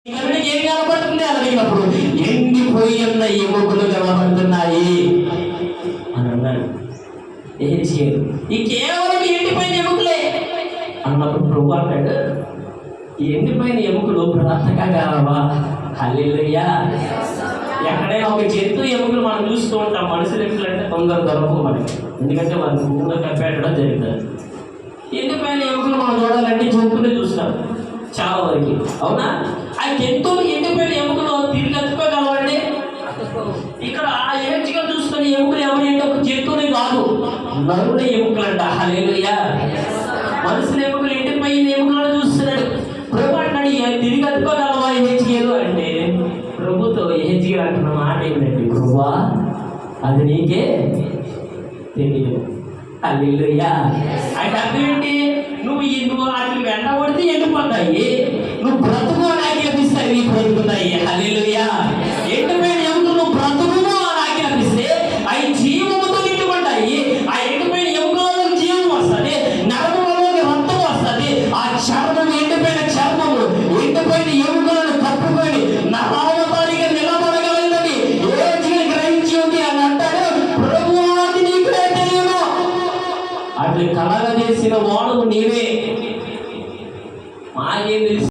ఏం కనపడుతుంది అని అడిగినప్పుడు ఎండిపోయి ఉన్న ఎముకలు కనపడుతున్నాయి అని అన్నాడు. ఏం చేయరు, ఈ కేవలం ఎండిపోయిన ఎముకలే అన్నప్పుడు ప్రభు అన్నాడు, ఈ ఎండిపోయిన ఎముకలు బ్రతకగలవా? హల్లెలూయా. ఎక్కడైనా ఒక జంతువు ఎముకలు మనం చూస్తూ ఉంటాం, మనుషులు ఎముకలంటే తొందర దొరకవు మనకి, ఎందుకంటే వాళ్ళకి ముందు కప్పెట్టడం జరుగుతుంది. ఎండిపోయిన ఎముకలు మనం చూడాలంటే జంతువులే చూస్తాం చాలా వరకు, అవునా? ఆ జంతువులు ఎండిపోయిన ఎముకలు తిరిగి అతుక్కోగలవండి? ఇక్కడ ఆ ఏడ్చిగా చూసుకుని ఎముకలు ఎవరంటే ఒక జంతువుని కాదు, నరుల ఎముకలంట. హల్లెలూయా. మనుషుల ఎముకలు ఎండిపోయిన ఎముకలను చూస్తున్నాడు. ప్రభు అంటాడు, తిరిగి అతుక్కోగలవా ఏహెచ్కేలు అంటే, ప్రభుతో ఏహెచ్కేలు అంటున్న మాట ఏమిటండి, ప్రభువా అది నీకే తెలియదు. హల్లెలూయా. అంటే అర్థం ఏంటి? నువ్వు వాటిని వెంటబడితే ఎండిపోతాయి, నువ్వు బ్రతుకు అని ఆజ్ఞాపిస్తాయి, నీ బ్రతుకుతాయి. హల్లెలూయా. ఎండిపోయిన ఎముకలు నువ్వు బ్రతుకును అని ఆజ్ఞాపిస్తే అవి జీవముతో నిండుకుంటాయి. ఆ ఎండిపోయిన ఎముకలలో జీవం వస్తుంది, నరములలోకి రక్తం వస్తుంది. ఆ చర్మం, ఎండిపోయిన చర్మము ఎండిపోయిన ఎముకలను కప్పుకొని నరావతారిగా నిలబడగలదని ఏ గ్రహించి ఉంది అని అంటాడు. ప్రభువా అది నీకే తెలియదు. అట్లా కలగజేసిన వాడు నీవే, మాకేం తెలుసు?